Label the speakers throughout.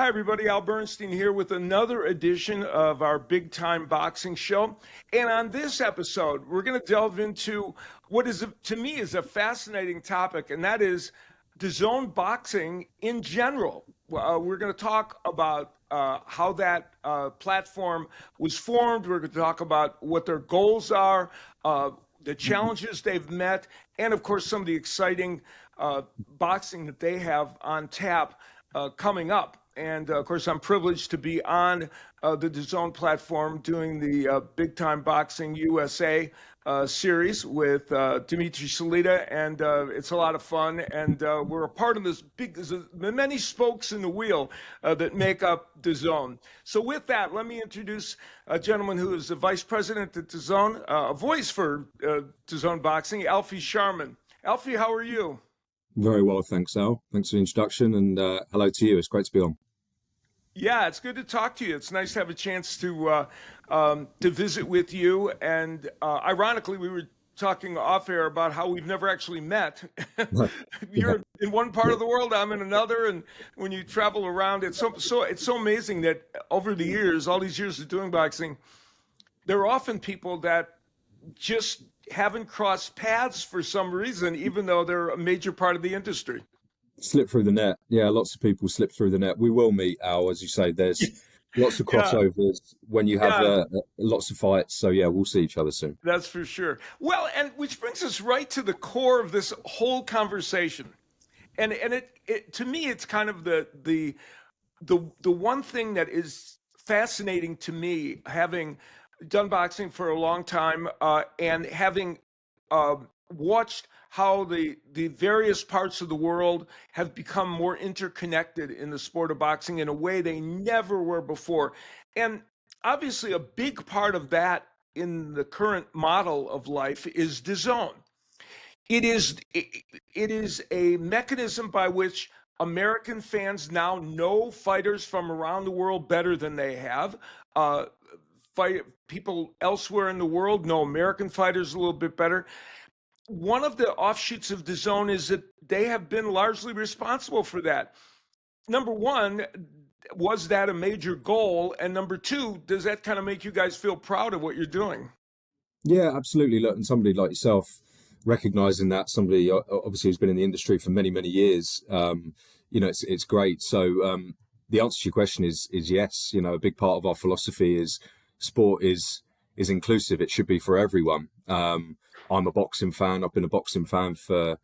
Speaker 1: Hi, everybody. Al Bernstein here with another edition of our Big Time Boxing Show. And on this episode, we're going to delve into what is, to me, is a fascinating topic, and that is DAZN boxing in general. We're going to talk about how that platform was formed. We're going to talk about what their goals are, the challenges they've met, and of course, some of the exciting boxing that they have on tap coming up. And of course, I'm privileged to be on the DAZN platform doing the Big Time Boxing USA series with Dimitri Salita, and it's a lot of fun. And we're a part of this there's many spokes in the wheel that make up DAZN. So with that, let me introduce a gentleman who is the vice president at DAZN, a voice for DAZN Boxing, Alfie Sharman. Alfie, how are you?
Speaker 2: Very well, thanks, Al. Thanks for the introduction, and hello to you. It's great to be on.
Speaker 1: Yeah, it's good to talk to you. It's nice to have a chance to visit with you. And ironically, we were talking off air about how we've never actually met. You're in one part of the world, I'm in another, and when you travel around, it's so amazing that over the years, all these years of doing boxing, there are often people that just haven't crossed paths for some reason, even though they're a major part of the industry.
Speaker 2: Slip through the net. Yeah, lots of people slip through the net. We will meet, Al, as you say. There's lots of crossovers when you have lots of fights. So yeah, we'll see each other soon.
Speaker 1: That's for sure. Well, and which brings us right to the core of this whole conversation. And it to me, it's kind of the one thing that is fascinating to me, having done boxing for a long time and having watched how the various parts of the world have become more interconnected in the sport of boxing in a way they never were before. And obviously a big part of that in the current model of life is DAZN. It is a mechanism by which American fans now know fighters from around the world better than they have. People elsewhere in the world know American fighters a little bit better. One of the offshoots of DAZN is that they have been largely responsible for that. Number one, was that a major goal? And number two, does that kind of make you guys feel proud of what you're doing?
Speaker 2: Yeah, absolutely. Look, and somebody like yourself recognizing that, somebody obviously who's been in the industry for many, many years, it's great. So the answer to your question is yes. A big part of our philosophy is sport is inclusive. It should be for everyone. I'm a boxing fan. I've been a boxing fan for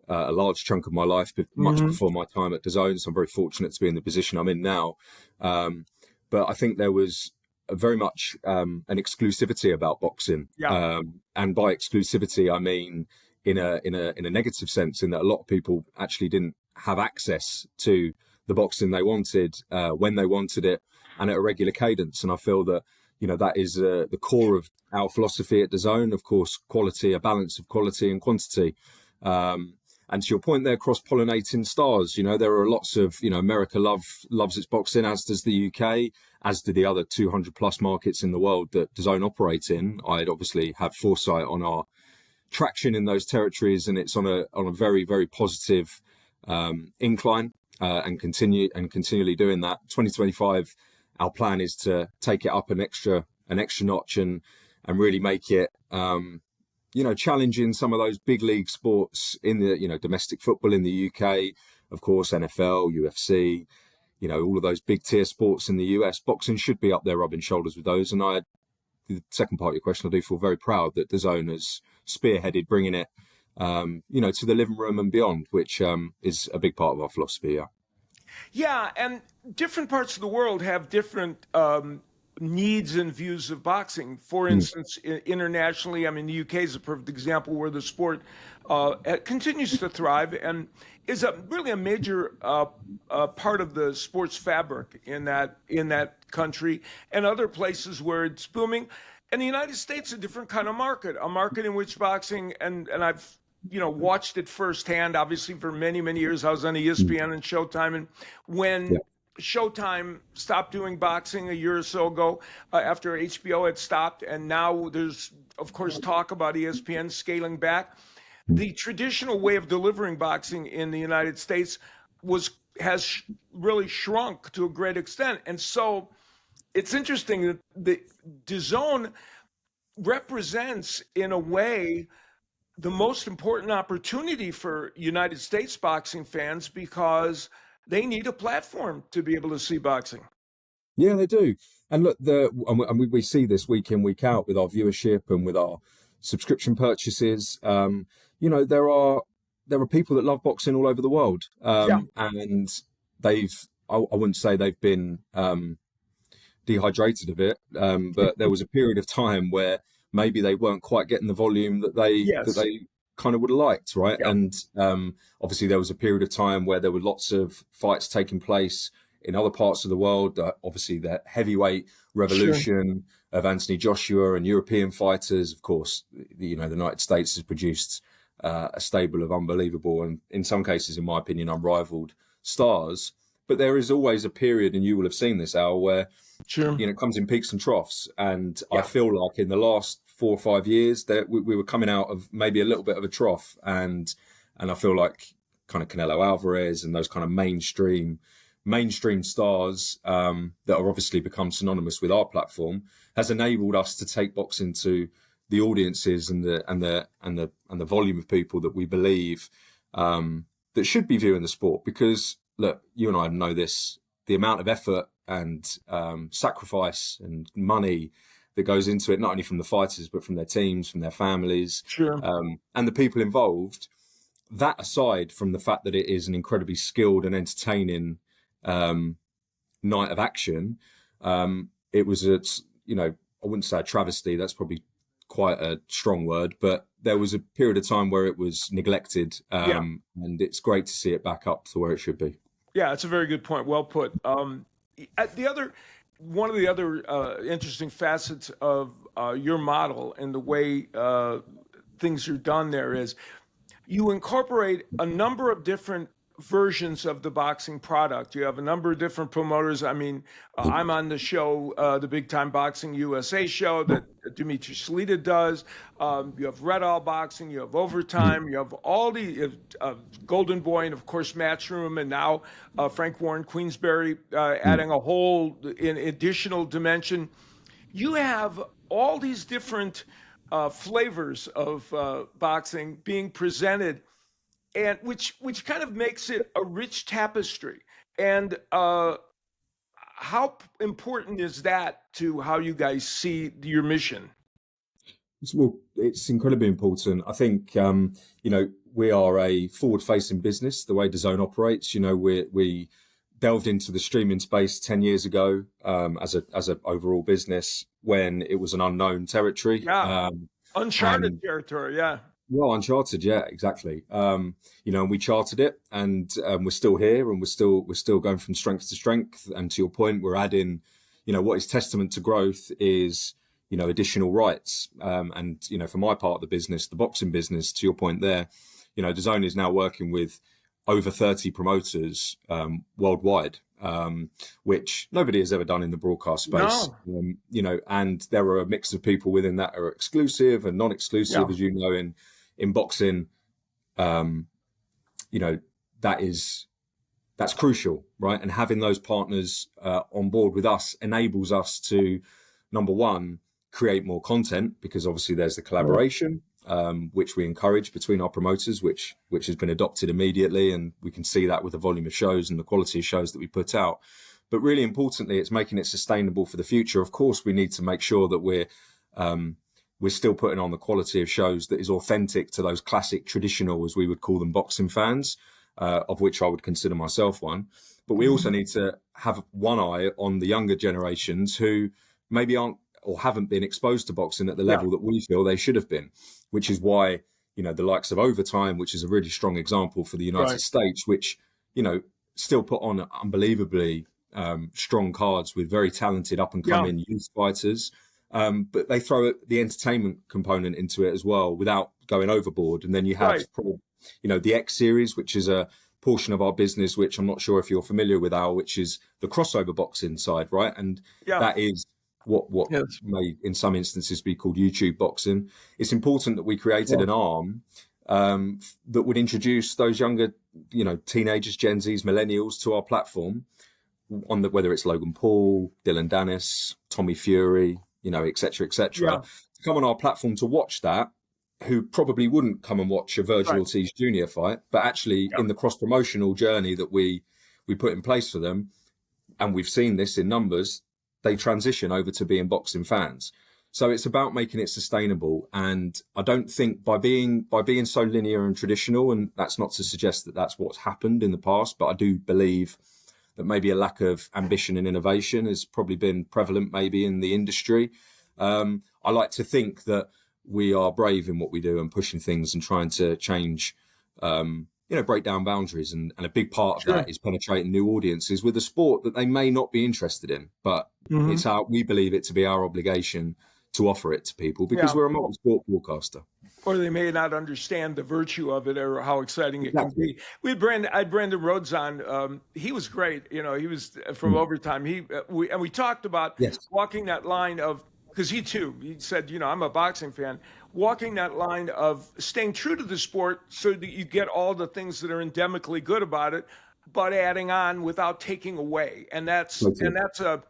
Speaker 2: a large chunk of my life, much before my time at DAZN. So I'm very fortunate to be in the position I'm in now. But I think there was very much an exclusivity about boxing.
Speaker 1: Yeah.
Speaker 2: And by exclusivity, I mean in a negative sense, in that a lot of people actually didn't have access to the boxing they wanted when they wanted it and at a regular cadence. And I feel that that is the core of our philosophy at DAZN, of course, quality, a balance of quality and quantity. And to your point there, cross-pollinating stars, there are lots of, America loves its boxing, as does the UK, as do the other 200 plus markets in the world that DAZN operate in. I'd obviously have foresight on our traction in those territories, and it's on a very, very positive incline and continually doing that. 2025, our plan is to take it up an extra notch and really make it, challenging some of those big league sports in the, domestic football in the UK, of course, NFL, UFC, all of those big tier sports in the US. Boxing should be up there rubbing shoulders with those. And the second part of your question, I do feel very proud that DAZN has spearheaded bringing it, to the living room and beyond, which is a big part of our philosophy. Yeah.
Speaker 1: Yeah, and different parts of the world have different needs and views of boxing. For instance, internationally, the UK is a perfect example where the sport continues to thrive and is really a major part of the sports fabric in that country, and other places where it's booming. And the United States, a different kind of market, a market in which boxing, and I've watched it firsthand. Obviously, for many, many years, I was on ESPN and Showtime. And when Showtime stopped doing boxing a year or so ago, after HBO had stopped, and now there's, of course, talk about ESPN scaling back, the traditional way of delivering boxing in the United States has really shrunk to a great extent. And so it's interesting that the DAZN represents, in a way, the most important opportunity for United States boxing fans, because they need a platform to be able to see boxing.
Speaker 2: Yeah, they do. And look, we see this week in, week out with our viewership and with our subscription purchases. There are people that love boxing all over the world, and I wouldn't say they've been dehydrated of it, but there was a period of time where maybe they weren't quite getting the volume that they kind of would have liked, right?
Speaker 1: Yeah.
Speaker 2: And obviously there was a period of time where there were lots of fights taking place in other parts of the world. Obviously the heavyweight revolution of Anthony Joshua and European fighters. Of course, the United States has produced a stable of unbelievable and, in some cases, in my opinion, unrivaled stars. But there is always a period, and you will have seen this, Al, where it comes in peaks and troughs. And I feel like in the last 4 or 5 years that we were coming out of maybe a little bit of a trough, and I feel like kind of Canelo Alvarez and those kind of mainstream stars that are obviously become synonymous with our platform has enabled us to take boxing to the audiences and the volume of people that we believe that should be viewing the sport. Because look, you and I know this, the amount of effort and sacrifice and money that goes into it, not only from the fighters, but from their teams, from their families, and the people involved. That aside from the fact that it is an incredibly skilled and entertaining night of action, it was I wouldn't say a travesty, that's probably quite a strong word, but there was a period of time where it was neglected, and it's great to see it back up to where it should be.
Speaker 1: Yeah, it's a very good point. Well put. One of the other interesting facets of your model and the way things are done there is you incorporate a number of different versions of the boxing product. You have a number of different promoters. I mean, I'm on the show, the Big Time Boxing USA show that Dimitri Salita does. You have Red All Boxing, you have Overtime, you have all the Golden Boy, and of course Matchroom, and now Frank Warren Queensberry adding a whole additional dimension. You have all these different flavors of boxing being presented, and which kind of makes it a rich tapestry. And how important is that to how you guys see your mission?
Speaker 2: Well, it's incredibly important. I think we are a forward-facing business. The way DAZN operates, we delved into the streaming space 10 years ago as a overall business when it was an unknown territory.
Speaker 1: Uncharted territory.
Speaker 2: Well, uncharted, yeah, exactly. And we charted it, and we're still here, and we're still going from strength to strength. And to your point, we're adding, what is testament to growth is, additional rights. And for my part of the business, the boxing business, to your point there, DAZN is now working with over 30 promoters worldwide, which nobody has ever done in the broadcast space.
Speaker 1: No.
Speaker 2: And there are a mix of people within that are exclusive and non-exclusive, as you know, in boxing. That's crucial, right? And having those partners on board with us enables us to, number one, create more content, because obviously there's the collaboration, which we encourage between our promoters, which has been adopted immediately, and we can see that with the volume of shows and the quality of shows that we put out. But really importantly, it's making it sustainable for the future. Of course, we need to make sure that we're still putting on the quality of shows that is authentic to those classic, traditional, as we would call them, boxing fans, of which I would consider myself one. But we also need to have one eye on the younger generations who maybe aren't or haven't been exposed to boxing at the level that we feel they should have been, which is why, the likes of Overtime, which is a really strong example for the United States, which, still put on unbelievably strong cards with very talented up-and-coming youth fighters. But they throw the entertainment component into it as well without going overboard. And then you have, the X series, which is a portion of our business, which I'm not sure if you're familiar with, Al, which is the crossover boxing side, right? And that is what may in some instances be called YouTube boxing. It's important that we created an arm that would introduce those younger, teenagers, Gen Zs, millennials to our platform, whether it's Logan Paul, Dylan Dennis, Tommy Fury, et cetera, to come on our platform to watch that, who probably wouldn't come and watch a Virgil Ortiz Jr. fight, but actually in the cross-promotional journey that we put in place for them, and we've seen this in numbers, they transition over to being boxing fans. So it's about making it sustainable. And I don't think by being so linear and traditional, and that's not to suggest that that's what's happened in the past, but I do believe that maybe a lack of ambition and innovation has probably been prevalent maybe in the industry. I like to think that we are brave in what we do and pushing things and trying to change, break down boundaries. And a big part of that is penetrating new audiences with a sport that they may not be interested in, but we believe it to be our obligation to offer it to people because we're a multi-sport broadcaster.
Speaker 1: Or they may not understand the virtue of it or how exciting it can be. I had Brandon Rhodes on. He was great. He was from Overtime. We talked about walking that line of, because he said, I'm a boxing fan, walking that line of staying true to the sport so that you get all the things that are endemically good about it, but adding on without taking away. And that's a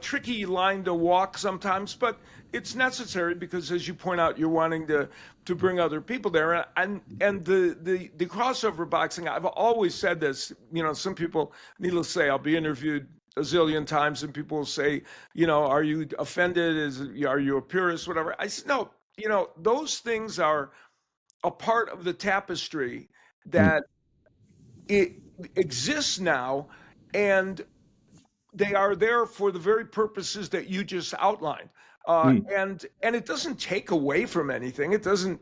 Speaker 1: tricky line to walk sometimes, but it's necessary because, as you point out, you're wanting to bring other people there. And the crossover boxing, I've always said this, some people, needless to say, I'll be interviewed a zillion times and people will say, are you offended? Are you a purist? Whatever. I said, no, those things are a part of the tapestry that it exists now, and they are there for the very purposes that you just outlined. And it doesn't take away from anything. It doesn't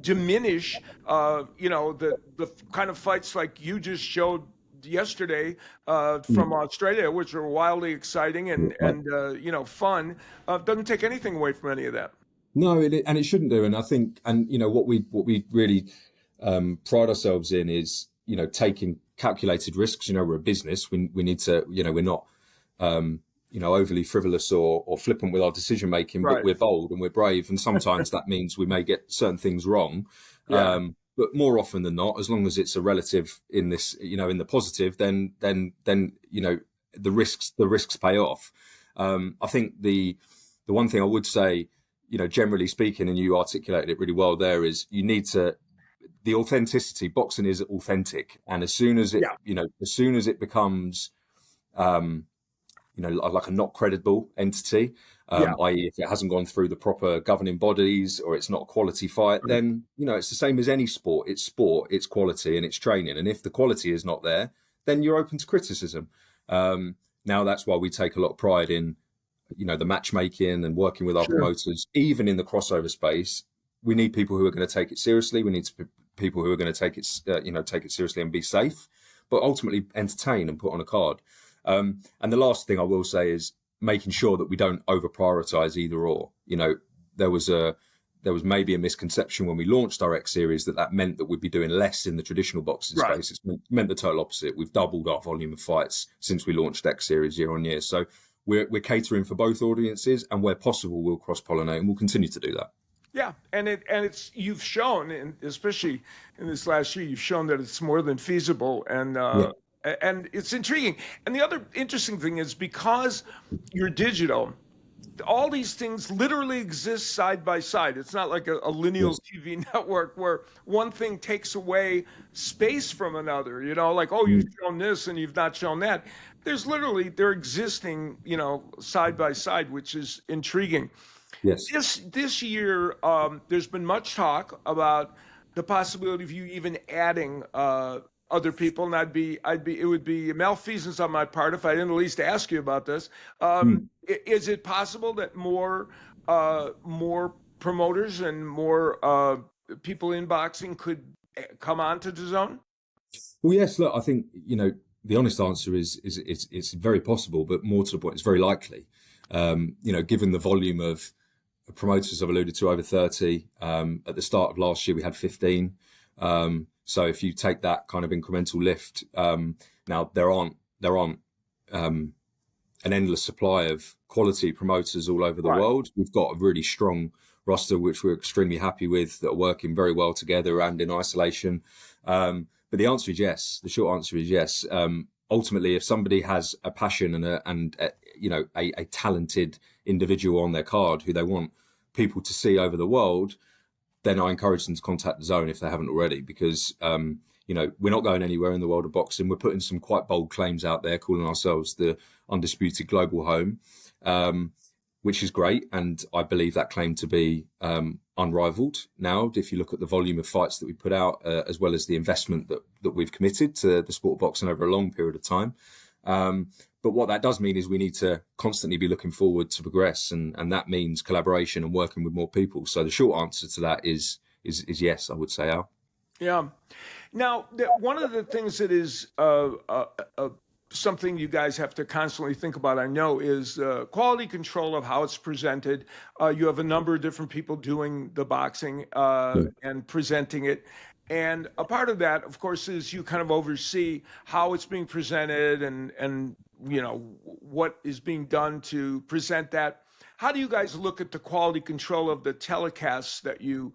Speaker 1: diminish, the kind of fights like you just showed yesterday from Australia, which are wildly exciting and fun. Doesn't take anything away from any of that.
Speaker 2: No, and it shouldn't do. And I think, what we really pride ourselves in is, taking calculated risks. We're a business. We need to, we're not, overly frivolous or flippant with our decision making, but we're bold and we're brave. And sometimes that means we may get certain things wrong. But more often than not, as long as it's a relative in this, in the positive, then the risks pay off. I think the one thing I would say, generally speaking, and you articulated it really well there, is you need to, the authenticity. Boxing is authentic, and as soon as it becomes, like a not credible entity, i.e. if it hasn't gone through the proper governing bodies or it's not a quality fight, then, it's the same as any sport. It's sport, it's quality, and it's training. And if the quality is not there, then you're open to criticism. Now, that's why we take a lot of pride in, the matchmaking and working with our promoters. Even in the crossover space, we need people who are going to take it seriously. We need people who are going to take it seriously and be safe, but ultimately entertain and put on a card. And the last thing I will say is making sure that we don't over prioritize either or. There was maybe a misconception when we launched our X series that meant that we'd be doing less in the traditional boxing space. It's meant the total opposite. We've doubled our volume of fights since we launched X series year on year. So we're catering for both audiences, and where possible, we'll cross-pollinate, and we'll continue to do that.
Speaker 1: Yeah, and it's you've shown, and especially in this last year, you've shown that it's more than feasible, and it's intriguing. And the other interesting thing is, because you're digital, all these things literally exist side by side. It's not like a lineal TV network where one thing takes away space from another, like, oh, you've shown this and you've not shown that. They're existing, side by side, which is intriguing.
Speaker 2: Yes.
Speaker 1: This year, there's been much talk about the possibility of you even adding other people, and it would be malfeasance on my part if I didn't at least ask you about this. Is it possible that more promoters and more people in boxing could come on to DAZN?
Speaker 2: Well, yes. Look, I think the honest answer is it's very possible, but more to the point, it's very likely. Given the volume of promoters I've alluded to, over 30. At the start of last year, we had 15. So if you take that kind of incremental lift, now there aren't an endless supply of quality promoters all over the world. We've got a really strong roster, which we're extremely happy with, that are working very well together and in isolation. But the answer is yes. The short answer is yes. Ultimately, if somebody has a passion and a talented individual on their card who they want people to see over the world, then I encourage them to contact the DAZN if they haven't already, because we're not going anywhere in the world of boxing. We're putting some quite bold claims out there, calling ourselves the undisputed global home, which is great. And I believe that claim to be unrivaled now, if you look at the volume of fights that we put out, as well as the investment that we've committed to the sport of boxing over a long period of time. But what that does mean is we need to constantly be looking forward to progress, and that means collaboration and working with more people. So the short answer to that is yes, I would say, Al.
Speaker 1: Yeah. Now, one of the things that is something you guys have to constantly think about, I know, is quality control of how it's presented. You have a number of different people doing the boxing and presenting it. And a part of that, of course, is you kind of oversee how it's being presented and what is being done to present that. How do you guys look at the quality control of the telecasts that you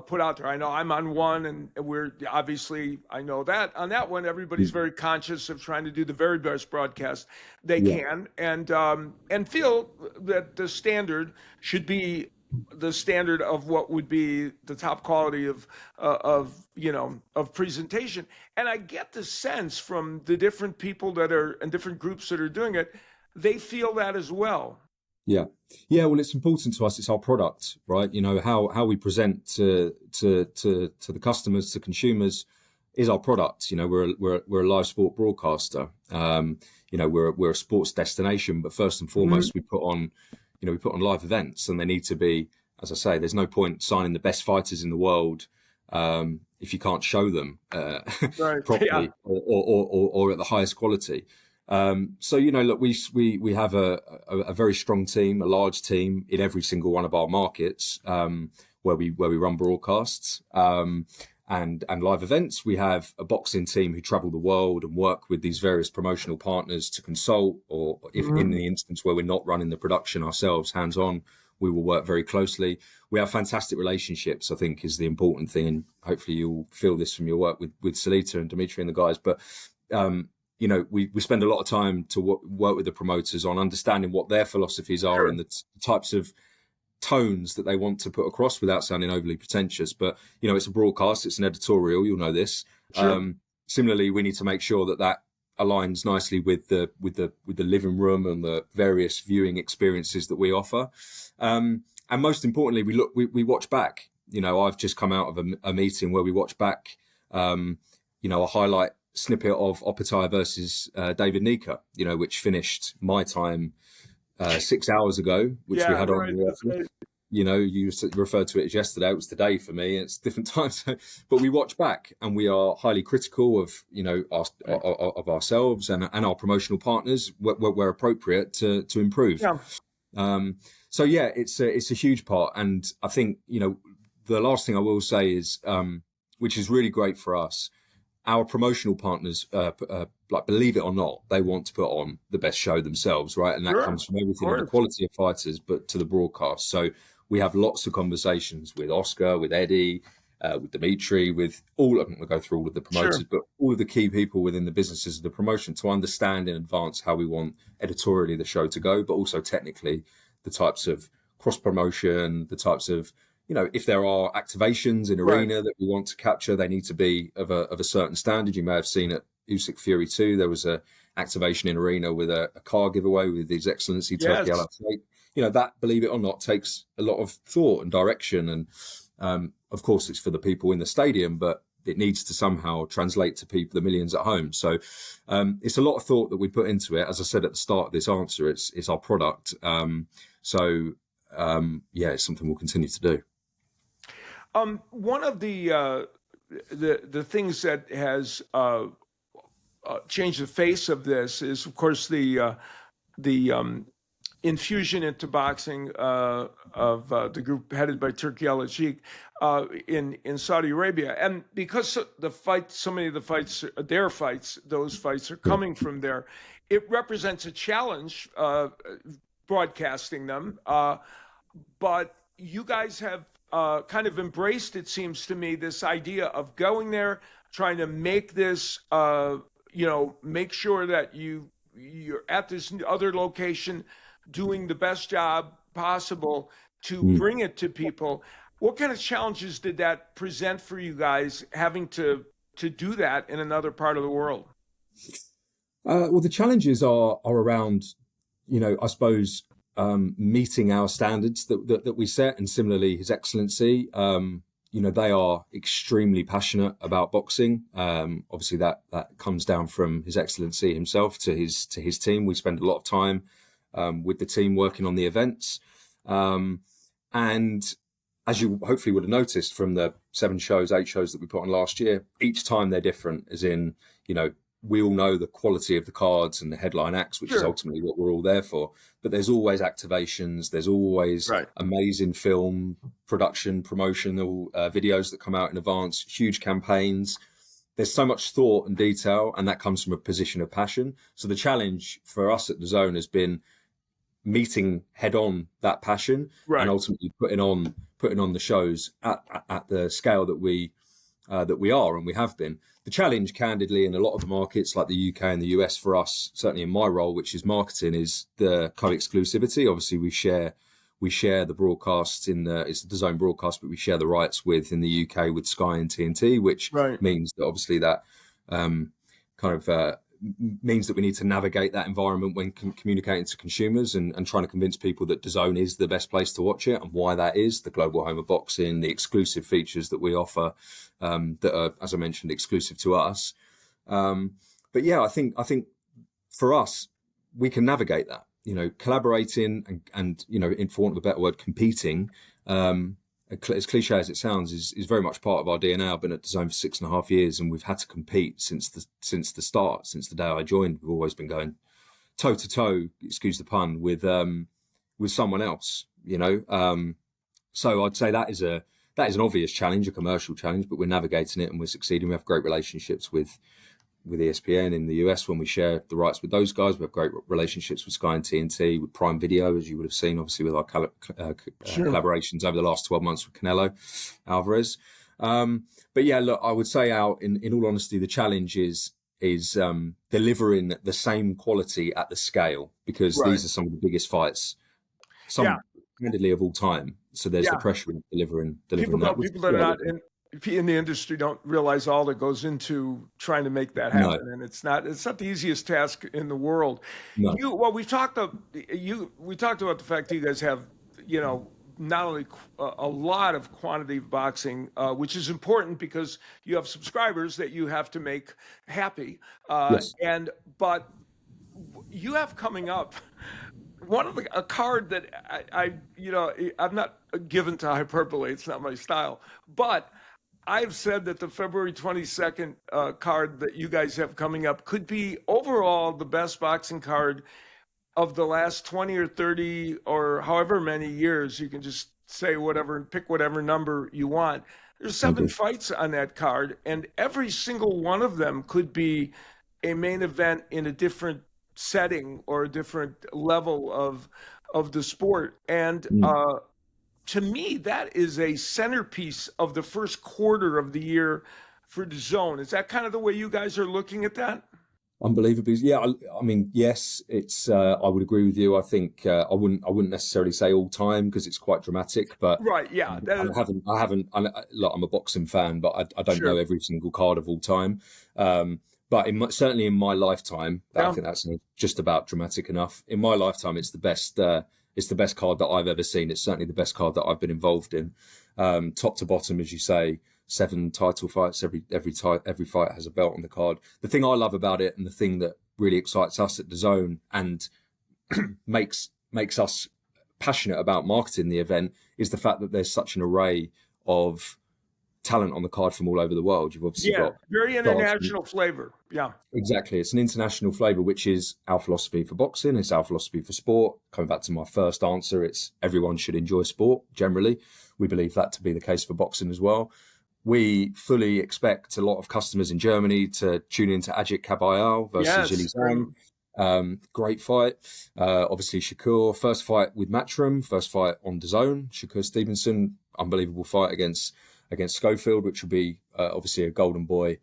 Speaker 1: put out there? I know I'm on one, and we're obviously, I know that on that one, everybody's very conscious of trying to do the very best broadcast they can, and feel that the standard should be the standard of what would be the top quality of presentation. And I get the sense from the different people that are and different groups that are doing it, they feel that as well.
Speaker 2: Yeah. Well, it's important to us. It's our product, right? How we present to the customers, to consumers, is our product. We're a live sport broadcaster. We're a sports destination, but first and foremost, we put on live events, and they need to be, as I say, there's no point signing the best fighters in the world if you can't show them properly or at the highest quality. Look, we have a very strong team, a large team in every single one of our markets where we run broadcasts and live events. We have a boxing team who travel the world and work with these various promotional partners to consult, or if in the instance where we're not running the production ourselves hands-on, we will work very closely. We have fantastic relationships, I think, is the important thing, and hopefully you'll feel this from your work with Salita and Dimitri and the guys. But we spend a lot of time to work with the promoters on understanding what their philosophies are and the types of tones that they want to put across without sounding overly pretentious. But it's a broadcast, it's an editorial, you'll know this. Similarly, we need to make sure that aligns nicely with the living room and the various viewing experiences that we offer. And most importantly, we watch back. I've just come out of a meeting where we watch back a highlight snippet of Opetay versus David Nika, which finished my time 6 hours ago, which we had on the office. You referred to it as yesterday. It was today for me. It's different times, but we watch back, and we are highly critical of of ourselves and our promotional partners where appropriate to improve. It's a huge part, and I think the last thing I will say is, which is really great for us, our promotional partners, believe it or not, they want to put on the best show themselves, right? And that comes from everything, from the quality of fighters, but to the broadcast. So we have lots of conversations with Oscar, with Eddie, with Dimitri, with all. I'm not going to go through all of the promoters, but all of the key people within the businesses of the promotion to understand in advance how we want editorially the show to go, but also technically the types of cross promotion, the types of if there are activations in arena that we want to capture, they need to be of a certain standard. You may have seen at Usyk Fury 2, there was a activation in arena with a car giveaway with His Excellency Turkey Al Sheikh. That, believe it or not, takes a lot of thought and direction. And of course, it's for the people in the stadium, but it needs to somehow translate to people, the millions at home. So it's a lot of thought that we put into it. As I said at the start of this answer, it's our product. It's something we'll continue to do.
Speaker 1: One of the things that has changed the face of this is, of course, the infusion into boxing of the group headed by Turki Al-Sheikh in Saudi Arabia. And because the fight, so many of the fights, their fights, those fights are coming from there, it represents a challenge broadcasting them. But you guys have kind of embraced, it seems to me, this idea of going there, trying to make this, make sure that you're at this other location doing the best job possible to bring it to people. What kind of challenges did that present for you guys, having to do that in another part of the world?
Speaker 2: Well, the challenges are around, I suppose, meeting our standards that we set, and similarly His Excellency. They are extremely passionate about boxing. Obviously, that comes down from His Excellency himself to his team. We spend a lot of time with the team working on the events, and as you hopefully would have noticed from the 8 shows that we put on last year, each time they're different. As in, we all know the quality of the cards and the headline acts, which is ultimately what we're all there for. But there's always activations. There's always amazing film production, promotional videos that come out in advance, huge campaigns. There's so much thought and detail, and that comes from a position of passion. So the challenge for us at DAZN has been meeting head on that passion and ultimately putting on the shows at the scale that we are and we have been. The challenge, candidly, in a lot of the markets like the UK and the US for us, certainly in my role, which is marketing, is the co-exclusivity. Obviously, we share the broadcasts it's the DAZN broadcast, but we share the rights in the UK with Sky and TNT, which means that obviously that means that we need to navigate that environment when communicating to consumers and trying to convince people that DAZN is the best place to watch it, and why that is: the global home of boxing, the exclusive features that we offer that are, as I mentioned, exclusive to us. But yeah, I think for us, we can navigate that. Collaborating and in, for want of a better word, competing. As cliche as it sounds, is very much part of our DNA. I've been at DAZN for 6.5 years, and we've had to compete since the start. Since the day I joined, we've always been going toe to toe, excuse the pun, with someone else. So I'd say that is an obvious challenge, a commercial challenge, but we're navigating it and we're succeeding. We have great relationships with ESPN in the US when we share the rights with those guys. We have great relationships with Sky and TNT, with Prime Video, as you would have seen, obviously, with our collaborations over the last 12 months with Canelo Alvarez. But yeah, look, I would say in all honesty, the challenge is delivering the same quality at the scale, because these are some of the biggest fights, candidly, of all time. So there's the pressure of delivering
Speaker 1: people
Speaker 2: that.
Speaker 1: People that are not in the industry don't realize all that goes into trying to make that happen, and it's not the easiest task in the world. We talked about the fact that you guys have not only a lot of quantity of boxing, which is important because you have subscribers that you have to make happy, but you have coming up a card that I'm not given to hyperbole. It's not my style, but I've said that the February 22nd card that you guys have coming up could be overall the best boxing card of the last 20 or 30 or however many years. You can just say whatever and pick whatever number you want. There's 7 fights on that card, and every single one of them could be a main event in a different setting or a different level of the sport. And to me, that is a centerpiece of the first quarter of the year for DAZN. Is that kind of the way you guys are looking at that?
Speaker 2: Unbelievably, yeah. I mean, yes, it's. I would agree with you. I think I wouldn't necessarily say all time, because it's quite dramatic. But I haven't. I'm a boxing fan, but I don't know every single card of all time. But certainly in my lifetime, I think that's just about dramatic enough. In my lifetime, it's the best. It's the best card that I've ever seen. It's certainly the best card that I've been involved in, top to bottom, as you say. 7 title fights. Every fight has a belt on the card. The thing I love about it, and the thing that really excites us at DAZN and makes us passionate about marketing the event, is the fact that there's such an array of talent on the card from all over the world. You've obviously got
Speaker 1: very international flavor. Yeah,
Speaker 2: exactly. It's an international flavor, which is our philosophy for boxing. It's our philosophy for sport. Coming back to my first answer, it's everyone should enjoy sport. Generally, we believe that to be the case for boxing as well. We fully expect a lot of customers in Germany to tune into Ajit Kabayal versus Zhang. Great fight. Obviously, Shakur, first fight with Matchroom, first fight on DAZN. Shakur Stevenson, unbelievable fight against Schofield, which will be obviously a golden boy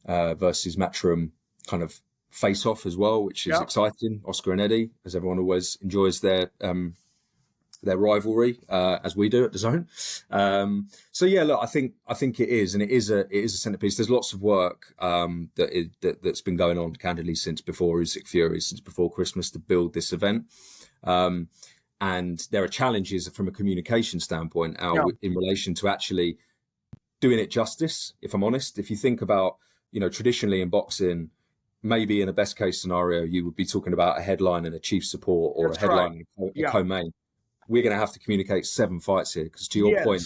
Speaker 2: versus Matchroom kind of face off as well, which is exciting. Oscar and Eddie, as everyone always enjoys their rivalry, as we do at DAZN. So yeah, look, I think it is, and it is a centerpiece. There's lots of work that's been going on candidly since before Usyk Fury, since before Christmas, to build this event. And there are challenges from a communication standpoint in relation to actually doing it justice. If I'm honest, if you think about, traditionally in boxing, maybe in a best case scenario, you would be talking about a headline and a chief support, or a headline and a co-main. We're going to have to communicate 7 fights here, because to your point,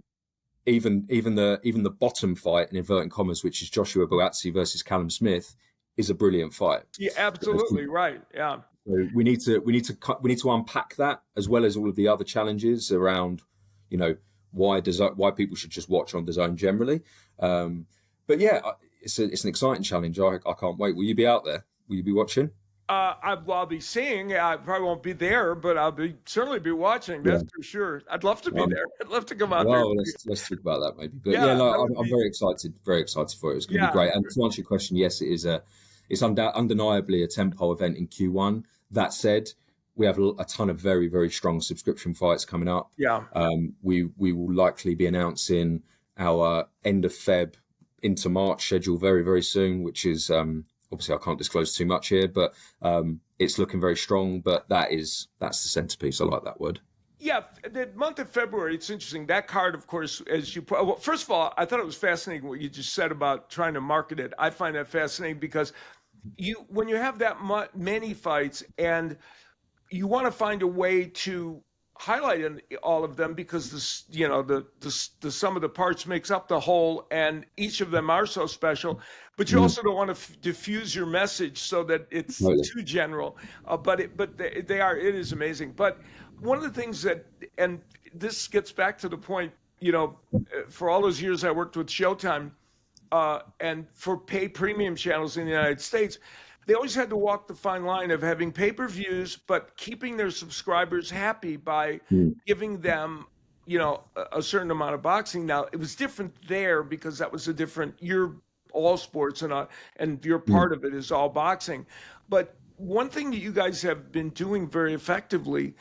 Speaker 2: even the bottom fight, in inverted commas, which is Joshua Buatsi versus Callum Smith, is a brilliant fight.
Speaker 1: Yeah, absolutely right. Yeah.
Speaker 2: So we need to unpack that, as well as all of the other challenges around, why people should just watch on DAZN generally. But yeah, it's an exciting challenge. I can't wait. Will you be out there? Will you be watching?
Speaker 1: I'll be seeing. I probably won't be there, but I'll certainly be watching. That's for sure. I'd love to be there. I'd love to come out there.
Speaker 2: Let's talk about that maybe. But I'm very excited for it. It's going to be great. And to answer your question, yes, it's undeniably a tentpole event in Q1. That said, we have a ton of very, very strong subscription fights coming up.
Speaker 1: Yeah.
Speaker 2: We will likely be announcing our end of Feb into March schedule very, very soon, which is obviously I can't disclose too much here, but it's looking very strong. But that's the centerpiece. I like that word.
Speaker 1: Yeah, the month of February, it's interesting. That card, of course, first of all, I thought it was fascinating what you just said about trying to market it. I find that fascinating because when you have that many fights and you want to find a way to highlight all of them, because the sum of the parts makes up the whole, and each of them are so special. But you also don't want to diffuse your message so that it's too general. It is amazing. But one of the things and this gets back to the point, for all those years I worked with Showtime, and for pay premium channels in the United States, they always had to walk the fine line of having pay-per-views, but keeping their subscribers happy by giving them, a certain amount of boxing. Now, it was different there because that was you're all sports and your part of it is all boxing. But one thing that you guys have been doing very effectively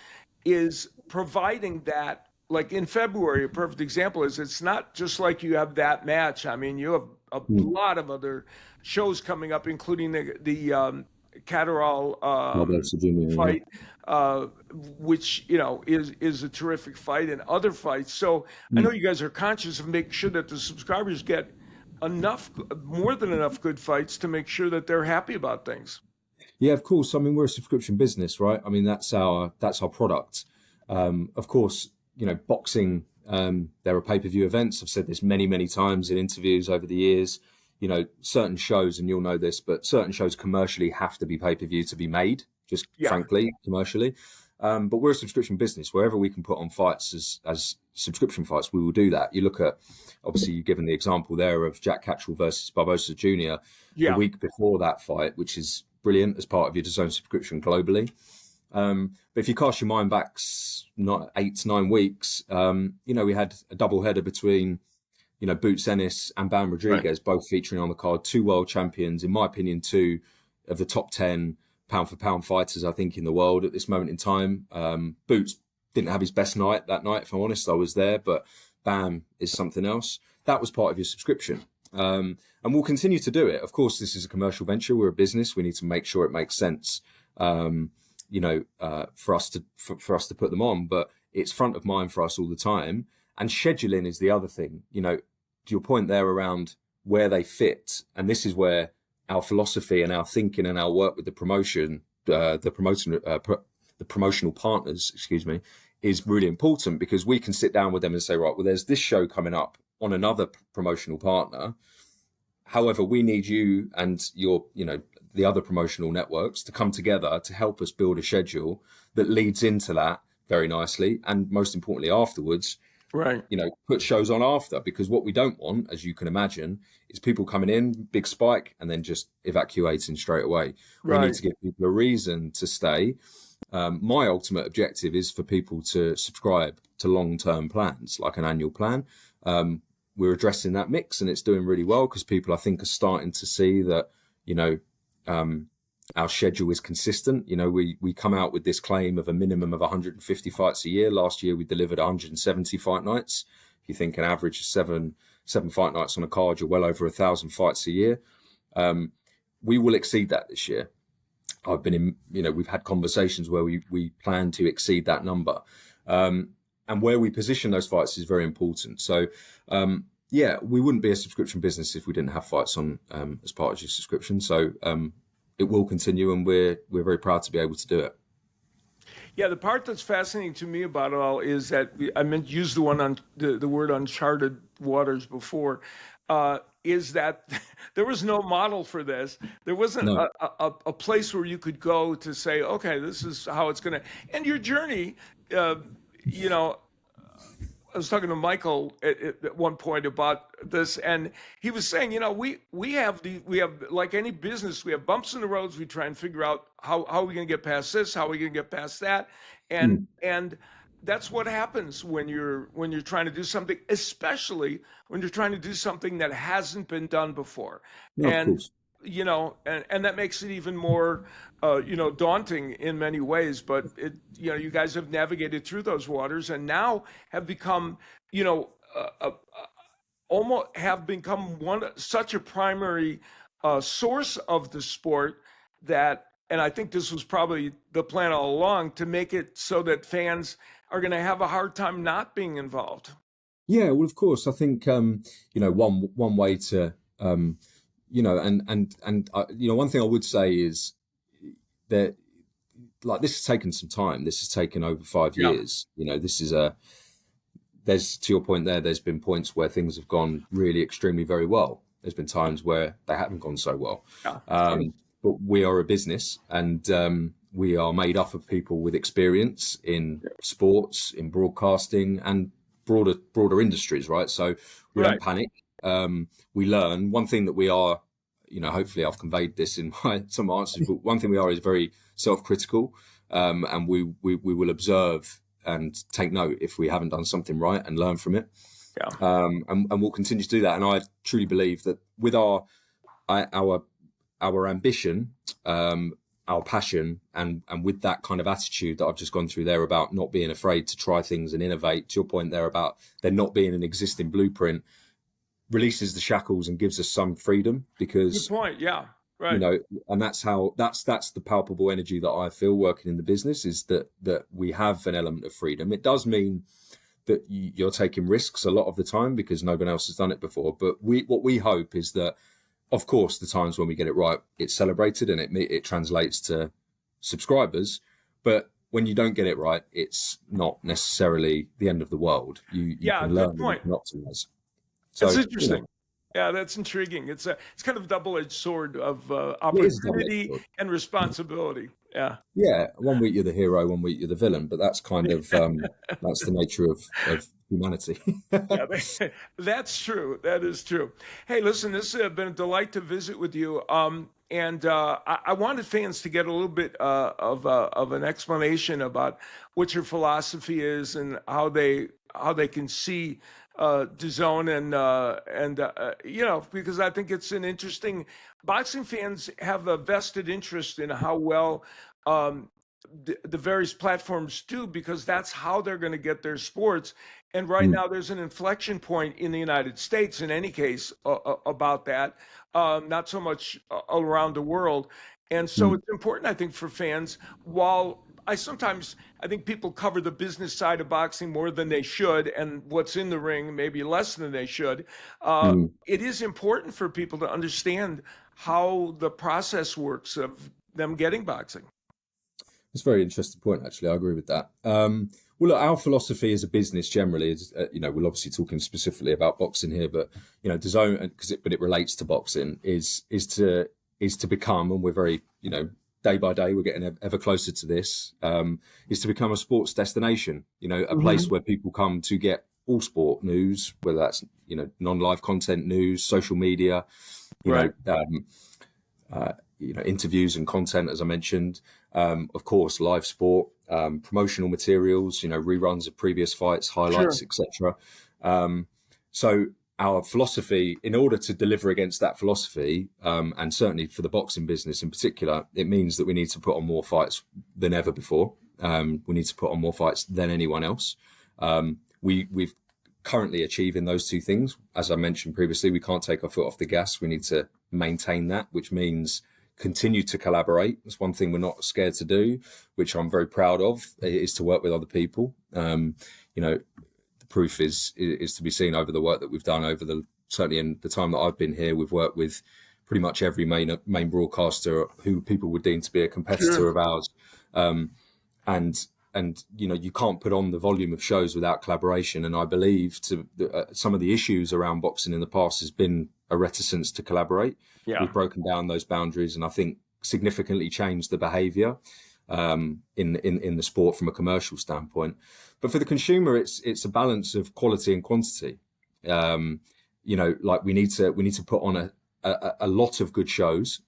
Speaker 1: is providing that, like in February, a perfect example is it's not just like you have that match. I mean, you have a lot of other shows coming up, including the Catterall fight, which is a terrific fight, and other fights. So I know you guys are conscious of making sure that the subscribers get more than enough good fights to make sure that they're happy about things.
Speaker 2: Yeah, of course. I mean, we're a subscription business, right? I mean, that's our product. Of course, boxing. There are pay-per-view events. I've said this many, many times in interviews over the years. Certain shows, and you'll know this, but certain shows commercially have to be pay-per-view to be made, just frankly, commercially. But we're a subscription business. Wherever we can put on fights as subscription fights, we will do that. You look at, obviously, you've given the example there of Jack Catterall versus Barbosa Jr. The week before that fight, which is brilliant as part of your DAZN subscription globally. But if you cast your mind back 8 to 9 weeks, we had a double header between, Boots Ennis and Bam Rodriguez, both featuring on the card, 2 world champions, in my opinion, 2 of the top 10 pound for pound fighters, I think, in the world at this moment in time. Boots didn't have his best night that night, if I'm honest. I was there, but Bam is something else. That was part of your subscription. And we'll continue to do it. Of course, this is a commercial venture. We're a business. We need to make sure it makes sense, for us to put them on, but it's front of mind for us all the time. And scheduling is the other thing, to your point there around where they fit. And this is where our philosophy and our thinking and our work with the promotional partners, is really important, because we can sit down with them and say, right, well, there's this show coming up on another promotional partner. However, we need you and your, the other promotional networks to come together to help us build a schedule that leads into that very nicely. And most importantly, afterwards,
Speaker 1: Right.
Speaker 2: put shows on after, because what we don't want, as you can imagine, is people coming in, big spike, and then just evacuating straight away.
Speaker 1: Right.
Speaker 2: We need to give people a reason to stay. My ultimate objective is for people to subscribe to long-term plans, like an annual plan. We're addressing that mix, and it's doing really well because people, I think, are starting to see that, our schedule is consistent. We come out with this claim of a minimum of 150 fights a year. Last year, we delivered 170 fight nights. If you think an average of seven fight nights on a card, you're well over 1,000 fights a year. We will exceed that this year. I've been in, we've had conversations where we plan to exceed that number. And where we position those fights is very important. So, we wouldn't be a subscription business if we didn't have fights on as part of your subscription. So it will continue, and we're very proud to be able to do it.
Speaker 1: Yeah, the part that's fascinating to me about it all is that used the one on the word uncharted waters before. Is that there was no model for this. There wasn't a place where you could go to say, okay, this is how it's going to. And your journey, I was talking to Michael at one point about this, and he was saying, we have like any business, we have bumps in the roads. We try and figure out how are we going to get past this, how are we going to get past that, and that's what happens when you're trying to do something, especially when you're trying to do something that hasn't been done before.
Speaker 2: No,
Speaker 1: and
Speaker 2: of course.
Speaker 1: And that makes it even more daunting in many ways, but you guys have navigated through those waters and now have become almost have become such a primary source of the sport that, and I think this was probably the plan all along, to make it so that fans are going to have a hard time not being involved.
Speaker 2: Yeah, well, of course, I think one way to one thing I would say is that, like, this has taken some time. This has taken over 5 years. This is there's, to your point there, there's been points where things have gone really extremely very well. There's been times where they haven't gone so well. But we are a business, and we are made up of people with experience in sports, in broadcasting, and broader industries, right? So we don't panic. We learn. One thing that we are, hopefully I've conveyed this in some answers, but one thing we are is very self-critical, and we will observe and take note if we haven't done something right and learn from it. And we'll continue to do that. And I truly believe that with our ambition, our passion, and with that kind of attitude that I've just gone through there about not being afraid to try things and innovate, to your point there about there not being an existing blueprint, releases the shackles and gives us some freedom. Because
Speaker 1: good point. Right.
Speaker 2: And that's the palpable energy that I feel working in the business, is that we have an element of freedom. It does mean that you're taking risks a lot of the time because no one else has done it before. But what we hope is that, of course, the times when we get it right, it's celebrated and it translates to subscribers. But when you don't get it right, it's not necessarily the end of the world. You can learn and optimize. So,
Speaker 1: that's interesting. Yeah, that's intriguing. It's kind of a double-edged sword of opportunity and responsibility. Yeah.
Speaker 2: 1 week you're the hero, 1 week you're the villain, but that's kind of that's the nature of humanity.
Speaker 1: That's true. That is true. Hey, listen, this has been a delight to visit with you. And I wanted fans to get a little bit of an explanation about what your philosophy is and how they can see DAZN and because I think it's an interesting. Boxing fans have a vested interest in how well the various platforms do, because that's how they're going to get their sports. And right now, there's an inflection point in the United States, in any case, about that. Not so much around the world. And so it's important, I think, for fans. While I think people cover the business side of boxing more than they should, and what's in the ring maybe less than they should. It is important for people to understand how the process works of them getting boxing.
Speaker 2: It's a very interesting point, actually. I agree with that. Well, look, our philosophy as a business generally is, we're obviously talking specifically about boxing here, but DAZN, but it relates to boxing, is to become, and we're very, day by day we're getting ever closer to this, is to become a sports destination. A place where people come to get all sport news, whether that's non-live content news, social media, interviews and content, as I mentioned, of course, live sport, promotional materials, reruns of previous fights, highlights, etc. So our philosophy, in order to deliver against that philosophy, and certainly for the boxing business in particular, it means that we need to put on more fights than ever before. We need to put on more fights than anyone else. We've currently achieving those two things. As I mentioned previously, we can't take our foot off the gas. We need to maintain that, which means continue to collaborate. That's one thing we're not scared to do, which I'm very proud of, is to work with other people. The proof is to be seen over the work that we've done certainly in the time that I've been here. We've worked with pretty much every main broadcaster who people would deem to be a competitor of ours. And you can't put on the volume of shows without collaboration. And I believe some of the issues around boxing in the past has been a reticence to collaborate. Yeah. We've broken down those boundaries, and I think significantly changed the behaviour in the sport from a commercial standpoint. But for the consumer, it's a balance of quality and quantity. We need to put on a lot of good shows,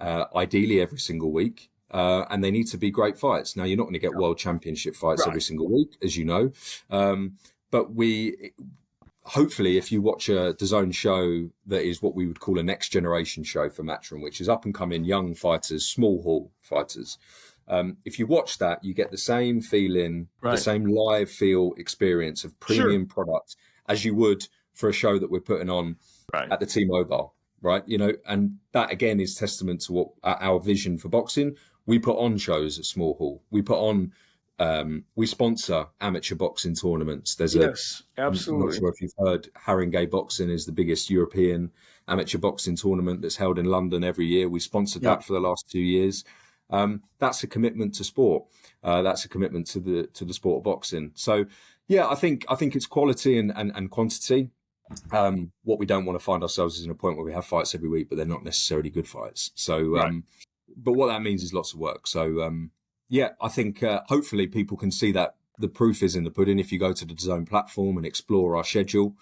Speaker 2: ideally every single week. And they need to be great fights. Now, you're not going to get world championship fights every single week, as you know. But hopefully, if you watch a DAZN show that is what we would call a next generation show for Matchroom, which is up and coming young fighters, small hall fighters, if you watch that, you get the same feeling, the same live feel experience of premium product as you would for a show that we're putting on at the T-Mobile. Right, and that again is testament to what our vision for boxing. We put on shows at Small Hall. We put on, we sponsor amateur boxing tournaments. Absolutely. I'm not sure if you've heard, Haringey Boxing is the biggest European amateur boxing tournament that's held in London every year. We sponsored that for the last 2 years. That's a commitment to sport. That's a commitment to the sport of boxing. So, I think it's quality and quantity. What we don't want to find ourselves is in a point where we have fights every week, but they're not necessarily good fights. So, but what that means is lots of work. So, I think hopefully people can see that the proof is in the pudding. If you go to the DAZN platform and explore our schedule,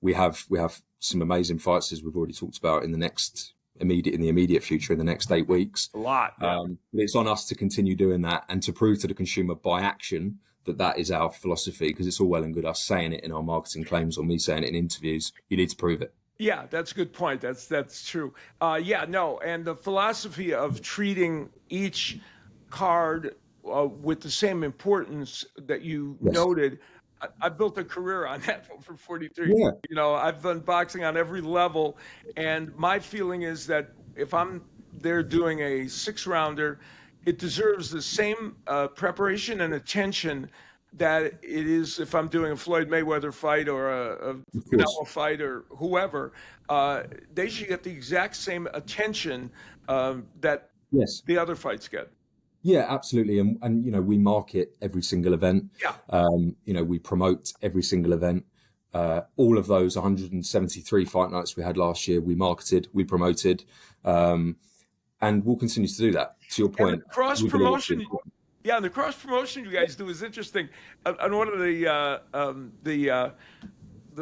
Speaker 2: we have some amazing fights, as we've already talked about, in the immediate future, in the next 8 weeks.
Speaker 1: A lot.
Speaker 2: But it's on us to continue doing that and to prove to the consumer by action that is our philosophy, because it's all well and good us saying it in our marketing claims or me saying it in interviews. You need to prove it.
Speaker 1: Yeah, that's a good point. That's true. And the philosophy of treating each card with the same importance that you noted, I built a career on that for 43 years. I've done boxing on every level, and my feeling is that if I'm there doing a 6-rounder, it deserves the same preparation and attention that it is if I'm doing a Floyd Mayweather fight or a Canelo fight or whoever. They should get the exact same attention that the other fights get.
Speaker 2: Yeah, absolutely. And we market every single event. We promote every single event. All of those 173 fight nights we had last year, we marketed, we promoted. And we'll continue to do that. To your point,
Speaker 1: the cross promotion. The cross promotion you guys do is interesting. On one of the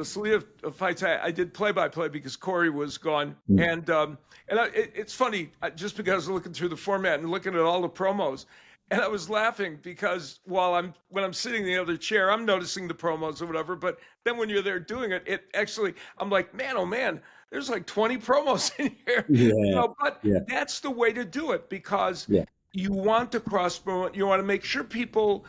Speaker 1: slew of fights, I did play-by-play because Corey was gone, and it's funny just because I was looking through the format and looking at all the promos, and I was laughing because when I'm sitting in the other chair, I'm noticing the promos or whatever, but then when you're there doing it actually, I'm like, man, oh man. There's like 20 promos in here, but that's the way to do it, because you want to cross promote. You want to make sure people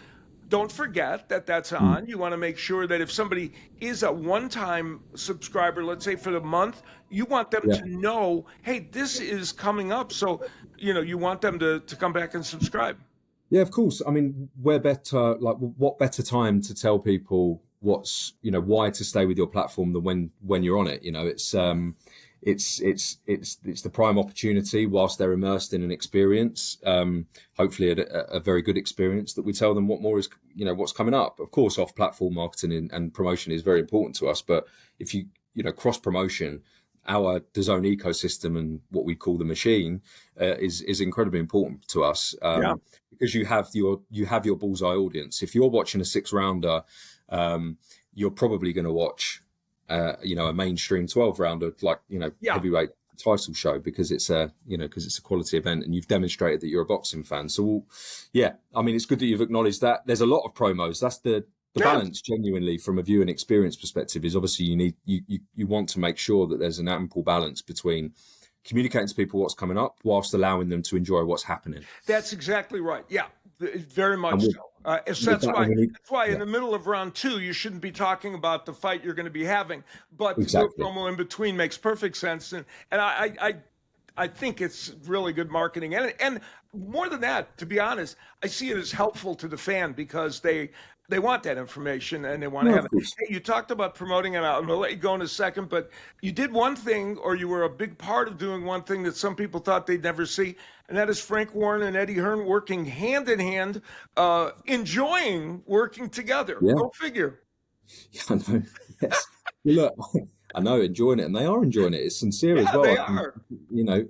Speaker 1: don't forget that that's on. You want to make sure that if somebody is a one-time subscriber, let's say for the month, you want them to know, hey, this is coming up. So, you want them to come back and subscribe.
Speaker 2: Yeah, of course. I mean, what better time to tell people why to stay with your platform than when you're on it. it's the prime opportunity whilst they're immersed in an experience, hopefully a very good experience, that we tell them what more is, what's coming up. Of course, off-platform marketing and promotion is very important to us, but if you cross promotion, our DAZN ecosystem and what we call the machine is incredibly important to us, because you have your bullseye audience. If you're watching a 6-rounder, you're probably going to watch a mainstream 12-rounder like heavyweight title show, because it's a quality event and you've demonstrated that you're a boxing fan. So it's good that you've acknowledged that. There's a lot of promos. That's the balance, genuinely, from a viewing experience perspective, is obviously you want to make sure that there's an ample balance between communicating to people what's coming up whilst allowing them to enjoy what's happening.
Speaker 1: That's exactly right. Yeah, very much so. That's why in the middle of round 2, you shouldn't be talking about the fight you're going to be having, but the promo in between makes perfect sense. And I think it's really good marketing. And more than that, to be honest, I see it as helpful to the fan, because they want that information and they want to have it. Hey, you talked about promoting it out. I'm going to let you go in a second, but you did one thing, or you were a big part of doing one thing that some people thought they'd never see, and that is Frank Warren and Eddie Hearn working hand in hand, enjoying working together. Yeah. Go figure.
Speaker 2: Yeah, I know. Yes. Look, I know, enjoying it, and they are enjoying it. It's sincere as well.
Speaker 1: They are.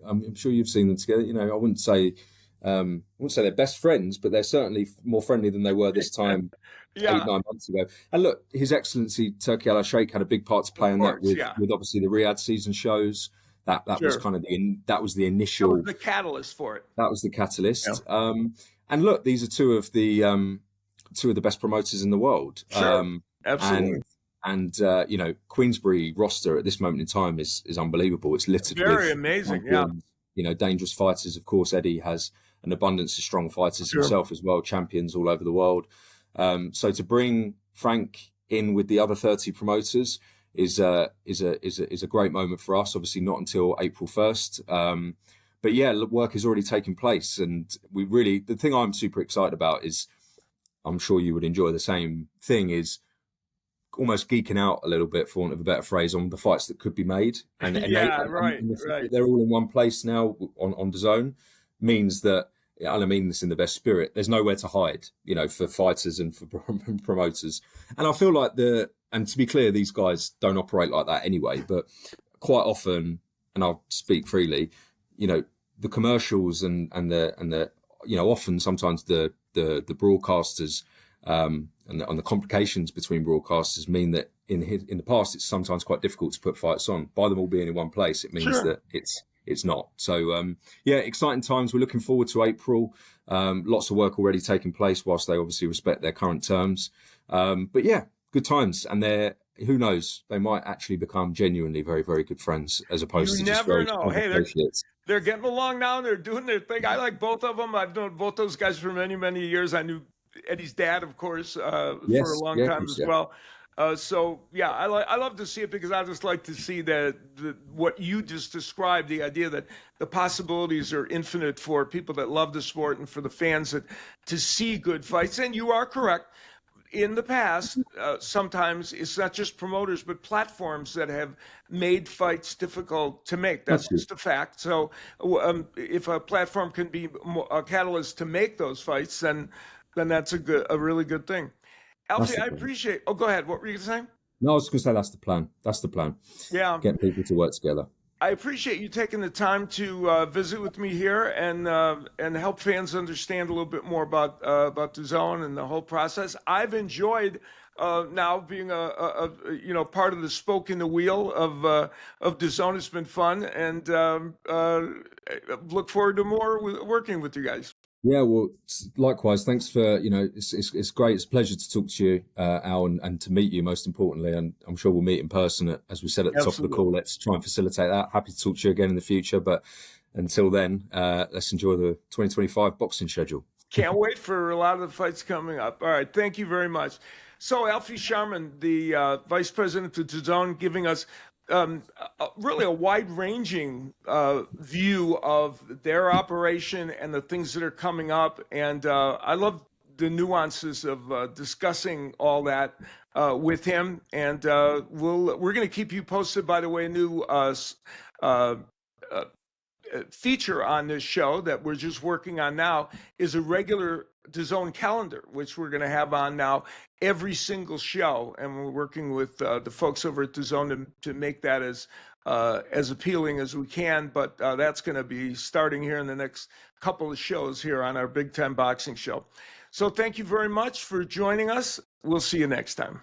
Speaker 2: I'm sure you've seen them together. I wouldn't say they're best friends, but they're certainly more friendly than they were this time 8-9 months ago. And look, His Excellency Turki Al-Sheikh had a big part to play in that, with obviously the Riyadh season shows. That was kind of the initial. That was
Speaker 1: the catalyst for it.
Speaker 2: That was the catalyst. Yeah. And look, these are two of the best promoters in the world.
Speaker 1: Sure. Absolutely.
Speaker 2: And Queensberry roster at this moment in time is unbelievable. It's littered with
Speaker 1: very amazing.
Speaker 2: Dangerous fighters. Of course, Eddie has an abundance of strong fighters himself as well, champions all over the world. So to bring Frank in with the other 30 promoters is a great moment for us. Obviously, not until April 1st. But yeah, work is already taking place, and the thing I'm super excited about is, I'm sure you would enjoy the same thing, is almost geeking out a little bit, for want of a better phrase, on the fights that could be made. And they're all in one place now on DAZN, means that, and I mean this in the best spirit, there's nowhere to hide, for fighters and for promoters. And I feel like and to be clear, these guys don't operate like that anyway, but quite often, and I'll speak freely, the commercials and the often sometimes the broadcasters, and the complications between broadcasters mean that in the past it's sometimes quite difficult to put fights on. By them all being in one place, it means that it's not. So exciting times. We're looking forward to April. Lots of work already taking place, whilst they obviously respect their current terms. But yeah, good times. And who knows, they might actually become genuinely very, very good friends, as opposed to just very
Speaker 1: know. Hey, they're getting along now. They're doing their thing. I like both of them. I've known both those guys for many, many years. I knew Eddie's dad, of course, for a long time as well. I love to see it, because I just like to see what you just described, the idea that the possibilities are infinite for people that love the sport and for the fans to see good fights. And you are correct. In the past, sometimes it's not just promoters, but platforms that have made fights difficult to make. That's just a fact. So if a platform can be a catalyst to make those fights, then that's a really good thing. Alfie, I appreciate. Oh, go ahead. What were you saying?
Speaker 2: No, I was going to say that's the plan. That's the plan.
Speaker 1: Yeah.
Speaker 2: Get people to work together.
Speaker 1: I appreciate you taking the time to visit with me here and help fans understand a little bit more about DAZN and the whole process. I've enjoyed now being a part of the spoke in the wheel of DAZN. It's been fun, and look forward to more working with you guys.
Speaker 2: Yeah, well, likewise. Thanks for, it's great. It's a pleasure to talk to you, Al, and to meet you, most importantly. And I'm sure we'll meet in person, as we said at the top of the call. Let's try and facilitate that. Happy to talk to you again in the future. But until then, let's enjoy the 2025 boxing schedule.
Speaker 1: Can't wait for a lot of the fights coming up. All right. Thank you very much. So Alfie Sharman, the Vice President of DAZN, giving us really a wide-ranging view of their operation and the things that are coming up. And I love the nuances of discussing all that with him. And we're going to keep you posted, by the way. A new feature on this show that we're just working on now is a regular DAZN calendar, which we're going to have on now every single show, and we're working with the folks over at DAZN to make that as appealing as we can. But that's going to be starting here in the next couple of shows here on our Big Time Boxing Show. So thank you very much for joining us. We'll see you next time.